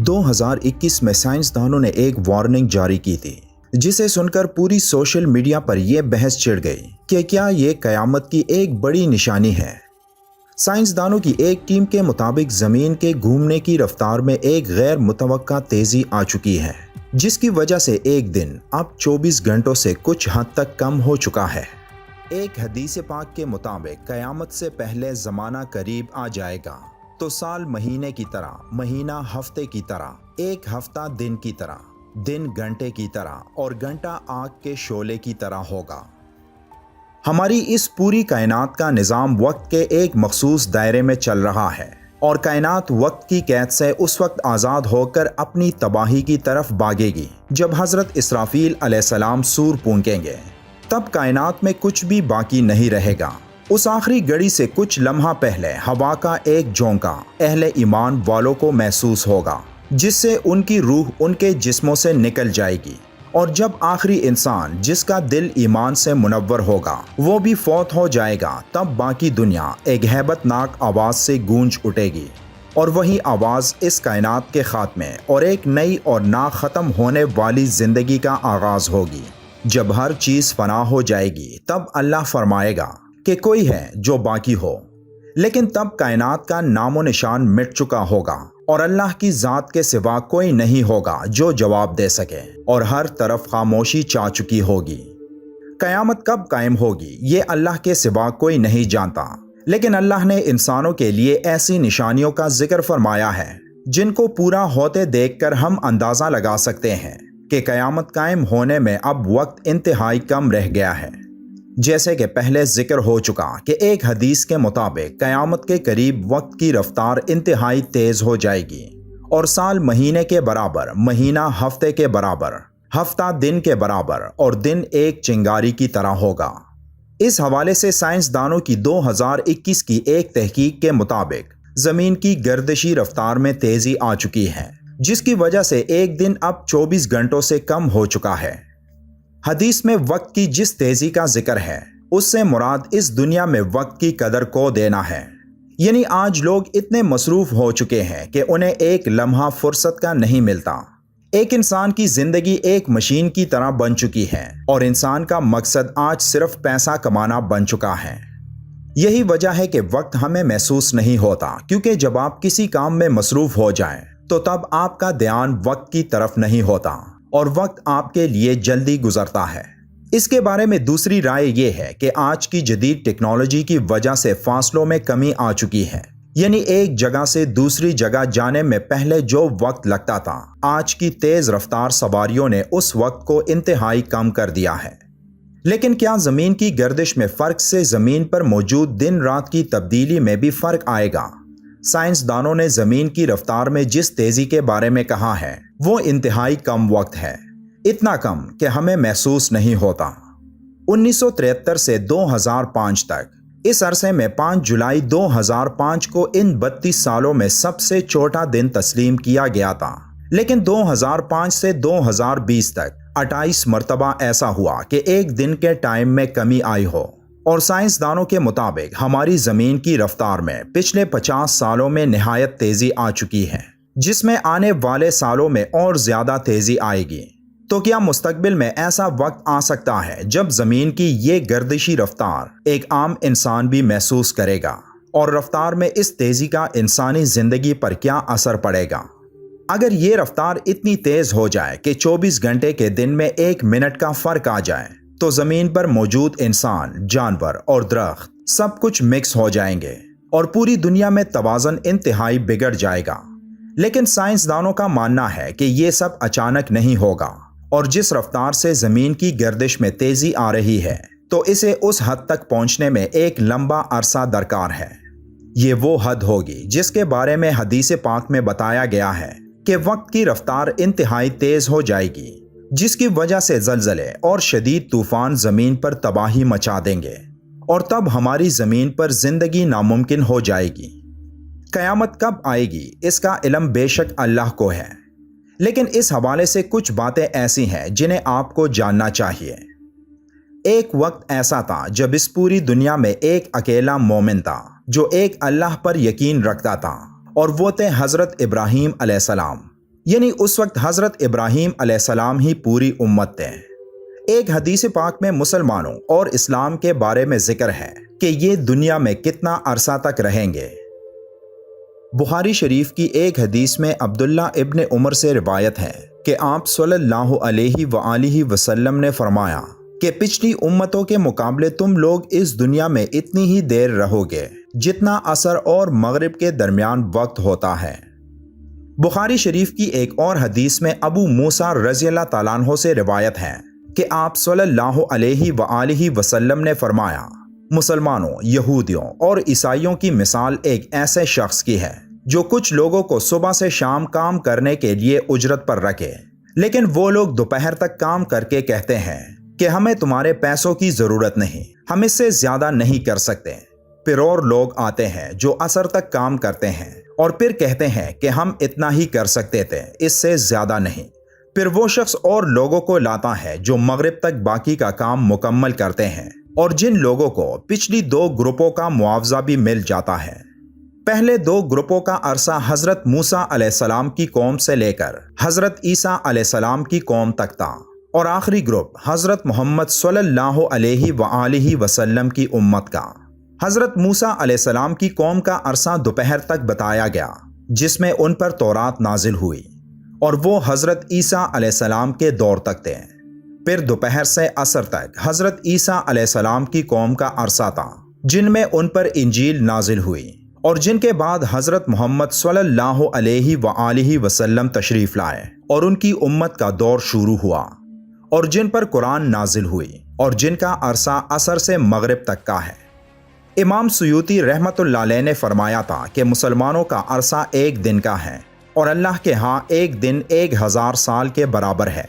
2021 میں سائنسدانوں نے ایک وارننگ جاری کی تھی، جسے سن کر پوری سوشل میڈیا پر یہ بحث چھڑ گئی کہ کیا یہ قیامت کی ایک بڑی نشانی ہے۔ سائنسدانوں کی ایک ٹیم کے مطابق زمین کے گھومنے کی رفتار میں ایک غیر متوقع تیزی آ چکی ہے، جس کی وجہ سے ایک دن اب 24 گھنٹوں سے کچھ حد تک کم ہو چکا ہے۔ ایک حدیث پاک کے مطابق قیامت سے پہلے زمانہ قریب آ جائے گا تو سال مہینے کی طرح، مہینہ ہفتے کی طرح، ایک ہفتہ دن کی طرح، دن گھنٹے کی طرح اور گھنٹہ آگ کے شعلے کی طرح ہوگا۔ ہماری اس پوری کائنات کا نظام وقت کے ایک مخصوص دائرے میں چل رہا ہے، اور کائنات وقت کی قید سے اس وقت آزاد ہو کر اپنی تباہی کی طرف بھاگے گی جب حضرت اسرافیل علیہ السلام سور پھونکیں گے۔ تب کائنات میں کچھ بھی باقی نہیں رہے گا۔ اس آخری گھڑی سے کچھ لمحہ پہلے ہوا کا ایک جھونکا اہل ایمان والوں کو محسوس ہوگا، جس سے ان کی روح ان کے جسموں سے نکل جائے گی، اور جب آخری انسان جس کا دل ایمان سے منور ہوگا وہ بھی فوت ہو جائے گا، تب باقی دنیا ایک ہیبت ناک آواز سے گونج اٹھے گی، اور وہی آواز اس کائنات کے خاتمے اور ایک نئی اور نہ ختم ہونے والی زندگی کا آغاز ہوگی۔ جب ہر چیز فنا ہو جائے گی تب اللہ فرمائے گا کہ کوئی ہے جو باقی ہو، لیکن تب کائنات کا نام و نشان مٹ چکا ہوگا اور اللہ کی ذات کے سوا کوئی نہیں ہوگا جو جواب دے سکے، اور ہر طرف خاموشی چھا چکی ہوگی۔ قیامت کب قائم ہوگی یہ اللہ کے سوا کوئی نہیں جانتا، لیکن اللہ نے انسانوں کے لیے ایسی نشانیوں کا ذکر فرمایا ہے جن کو پورا ہوتے دیکھ کر ہم اندازہ لگا سکتے ہیں کہ قیامت قائم ہونے میں اب وقت انتہائی کم رہ گیا ہے۔ جیسے کہ پہلے ذکر ہو چکا کہ ایک حدیث کے مطابق قیامت کے قریب وقت کی رفتار انتہائی تیز ہو جائے گی، اور سال مہینے کے برابر، مہینہ ہفتے کے برابر، ہفتہ دن کے برابر، اور دن ایک چنگاری کی طرح ہوگا۔ اس حوالے سے سائنسدانوں کی 2021 کی ایک تحقیق کے مطابق زمین کی گردشی رفتار میں تیزی آ چکی ہے، جس کی وجہ سے ایک دن اب 24 گھنٹوں سے کم ہو چکا ہے۔ حدیث میں وقت کی جس تیزی کا ذکر ہے، اس سے مراد اس دنیا میں وقت کی قدر کو دینا ہے۔ یعنی آج لوگ اتنے مصروف ہو چکے ہیں کہ انہیں ایک لمحہ فرصت کا نہیں ملتا۔ ایک انسان کی زندگی ایک مشین کی طرح بن چکی ہے، اور انسان کا مقصد آج صرف پیسہ کمانا بن چکا ہے۔ یہی وجہ ہے کہ وقت ہمیں محسوس نہیں ہوتا، کیونکہ جب آپ کسی کام میں مصروف ہو جائیں تو تب آپ کا دھیان وقت کی طرف نہیں ہوتا، اور وقت آپ کے لیے جلدی گزرتا ہے۔ اس کے بارے میں دوسری رائے یہ ہے کہ آج کی جدید ٹیکنالوجی کی وجہ سے فاصلوں میں کمی آ چکی ہے۔ یعنی ایک جگہ سے دوسری جگہ جانے میں پہلے جو وقت لگتا تھا، آج کی تیز رفتار سواریوں نے اس وقت کو انتہائی کم کر دیا ہے۔ لیکن کیا زمین کی گردش میں فرق سے زمین پر موجود دن رات کی تبدیلی میں بھی فرق آئے گا؟ سائنسدانوں نے زمین کی رفتار میں جس تیزی کے بارے میں کہا ہے وہ انتہائی کم وقت ہے، اتنا کم کہ ہمیں محسوس نہیں ہوتا۔ 1973 سے 2005 تک، اس عرصے میں 5 جولائی 2005 کو ان 32 سالوں میں سب سے چھوٹا دن تسلیم کیا گیا تھا، لیکن 2005 سے 2020 تک 28 مرتبہ ایسا ہوا کہ ایک دن کے ٹائم میں کمی آئی ہو۔ اور سائنسدانوں کے مطابق ہماری زمین کی رفتار میں پچھلے 50 سالوں میں نہایت تیزی آ چکی ہے، جس میں آنے والے سالوں میں اور زیادہ تیزی آئے گی۔ تو کیا مستقبل میں ایسا وقت آ سکتا ہے جب زمین کی یہ گردشی رفتار ایک عام انسان بھی محسوس کرے گا؟ اور رفتار میں اس تیزی کا انسانی زندگی پر کیا اثر پڑے گا؟ اگر یہ رفتار اتنی تیز ہو جائے کہ 24 گھنٹے کے دن میں 1 منٹ کا فرق آ جائے، تو زمین پر موجود انسان، جانور اور درخت سب کچھ مکس ہو جائیں گے، اور پوری دنیا میں توازن انتہائی بگڑ جائے گا۔ لیکن سائنسدانوں کا ماننا ہے کہ یہ سب اچانک نہیں ہوگا، اور جس رفتار سے زمین کی گردش میں تیزی آ رہی ہے، تو اسے اس حد تک پہنچنے میں ایک لمبا عرصہ درکار ہے۔ یہ وہ حد ہوگی جس کے بارے میں حدیث پاک میں بتایا گیا ہے کہ وقت کی رفتار انتہائی تیز ہو جائے گی، جس کی وجہ سے زلزلے اور شدید طوفان زمین پر تباہی مچا دیں گے، اور تب ہماری زمین پر زندگی ناممکن ہو جائے گی۔ قیامت کب آئے گی اس کا علم بے شک اللہ کو ہے، لیکن اس حوالے سے کچھ باتیں ایسی ہیں جنہیں آپ کو جاننا چاہیے۔ ایک وقت ایسا تھا جب اس پوری دنیا میں ایک اکیلا مومن تھا جو ایک اللہ پر یقین رکھتا تھا، اور وہ تھے حضرت ابراہیم علیہ السلام۔ یعنی اس وقت حضرت ابراہیم علیہ السلام ہی پوری امت تھے۔ ایک حدیث پاک میں مسلمانوں اور اسلام کے بارے میں ذکر ہے کہ یہ دنیا میں کتنا عرصہ تک رہیں گے۔ بخاری شریف کی ایک حدیث میں عبداللہ ابن عمر سے روایت ہے کہ آپ صلی اللہ علیہ وآلہ وسلم نے فرمایا کہ پچھلی امتوں کے مقابلے تم لوگ اس دنیا میں اتنی ہی دیر رہو گے جتنا عصر اور مغرب کے درمیان وقت ہوتا ہے۔ بخاری شریف کی ایک اور حدیث میں ابو موسیٰ رضی اللہ تعالیٰ عنہ سے روایت ہے کہ آپ صلی اللہ علیہ وآلہ وسلم نے فرمایا، مسلمانوں، یہودیوں اور عیسائیوں کی مثال ایک ایسے شخص کی ہے جو کچھ لوگوں کو صبح سے شام کام کرنے کے لیے اجرت پر رکھے، لیکن وہ لوگ دوپہر تک کام کر کے کہتے ہیں کہ ہمیں تمہارے پیسوں کی ضرورت نہیں، ہم اس سے زیادہ نہیں کر سکتے۔ پھر اور لوگ آتے ہیں جو عصر تک کام کرتے ہیں اور پھر کہتے ہیں کہ ہم اتنا ہی کر سکتے تھے، اس سے زیادہ نہیں۔ پھر وہ شخص اور لوگوں کو لاتا ہے جو مغرب تک باقی کا کام مکمل کرتے ہیں، اور جن لوگوں کو پچھلی دو گروپوں کا معاوضہ بھی مل جاتا ہے۔ پہلے دو گروپوں کا عرصہ حضرت موسیٰ علیہ السلام کی قوم سے لے کر حضرت عیسیٰ علیہ السلام کی قوم تک تھا، اور آخری گروپ حضرت محمد صلی اللہ علیہ وآلہ وسلم کی امت کا۔ حضرت موسیٰ علیہ السلام کی قوم کا عرصہ دوپہر تک بتایا گیا جس میں ان پر تورات نازل ہوئی، اور وہ حضرت عیسیٰ علیہ السلام کے دور تک تھے۔ پھر دوپہر سے عصر تک حضرت عیسیٰ علیہ السلام کی قوم کا عرصہ تھا جن میں ان پر انجیل نازل ہوئی، اور جن کے بعد حضرت محمد صلی اللہ علیہ وآلہ وسلم تشریف لائے اور ان کی امت کا دور شروع ہوا، اور جن پر قرآن نازل ہوئی، اور جن کا عرصہ عصر سے مغرب تک کا ہے۔ امام سیوطی رحمت اللہ علیہ نے فرمایا تھا کہ مسلمانوں کا عرصہ ایک دن کا ہے، اور اللہ کے ہاں ایک دن 1000 سال کے برابر ہے،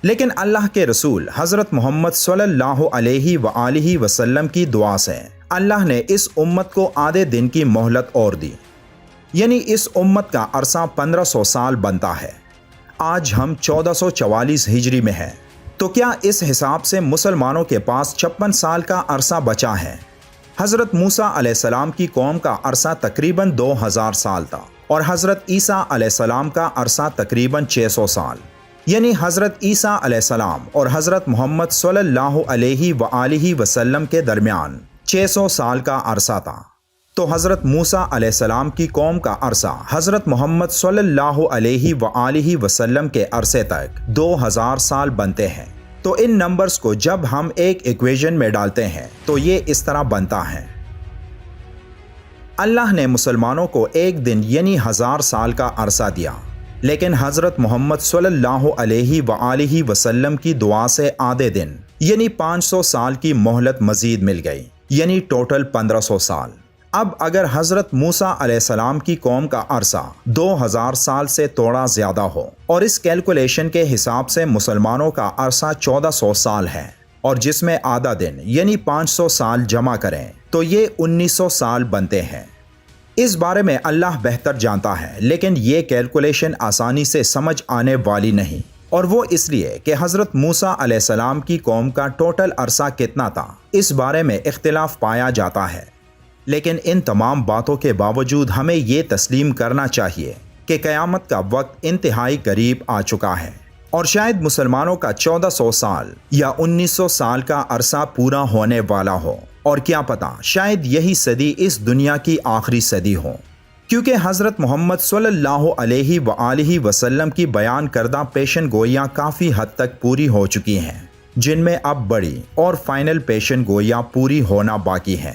لیکن اللہ کے رسول حضرت محمد صلی اللہ علیہ وآلہ وسلم کی دعا سے اللہ نے اس امت کو آدھے دن کی مہلت اور دی، یعنی اس امت کا عرصہ 1500 سال بنتا ہے۔ آج ہم 1444 ہجری میں ہیں، تو کیا اس حساب سے مسلمانوں کے پاس 56 سال کا عرصہ بچا ہے؟ حضرت موسیٰ علیہ السلام کی قوم کا عرصہ تقریباً 2000 سال تھا، اور حضرت عیسیٰ علیہ السلام کا عرصہ تقریباً 600 سال، یعنی حضرت عیسیٰ علیہ السلام اور حضرت محمد صلی اللہ علیہ وآلہ وسلم کے درمیان 600 سال کا عرصہ تھا۔ تو حضرت موسیٰ علیہ السلام کی قوم کا عرصہ حضرت محمد صلی اللہ علیہ وآلہ وسلم کے عرصے تک 2000 سال بنتے ہیں۔ تو ان نمبرز کو جب ہم ایک ایکویشن میں ڈالتے ہیں تو یہ اس طرح بنتا ہے۔ اللہ نے مسلمانوں کو ایک دن یعنی 1000 سال کا عرصہ دیا، لیکن حضرت محمد صلی اللہ علیہ وآلہ وسلم کی دعا سے آدھے دن یعنی 500 سال کی مہلت مزید مل گئی، یعنی ٹوٹل 1500 سال۔ اب اگر حضرت موسیٰ علیہ السلام کی قوم کا عرصہ 2000 سال سے تھوڑا زیادہ ہو، اور اس کیلکولیشن کے حساب سے مسلمانوں کا عرصہ 1400 سال ہے، اور جس میں آدھا دن یعنی 500 سال جمع کریں تو یہ 1900 سال بنتے ہیں۔ اس بارے میں اللہ بہتر جانتا ہے، لیکن یہ کیلکولیشن آسانی سے سمجھ آنے والی نہیں، اور وہ اس لیے کہ حضرت موسیٰ علیہ السلام کی قوم کا ٹوٹل عرصہ کتنا تھا اس بارے میں اختلاف پایا جاتا ہے۔ لیکن ان تمام باتوں کے باوجود ہمیں یہ تسلیم کرنا چاہیے کہ قیامت کا وقت انتہائی قریب آ چکا ہے، اور شاید مسلمانوں کا 1400 سال یا 1900 سال کا عرصہ پورا ہونے والا ہو، اور کیا پتہ شاید یہی صدی اس دنیا کی آخری صدی ہو، کیونکہ حضرت محمد صلی اللہ علیہ وآلہ وسلم کی بیان کردہ پیشن گوئیاں کافی حد تک پوری ہو چکی ہیں، جن میں اب بڑی اور فائنل پیشن گوئیاں پوری ہونا باقی ہیں۔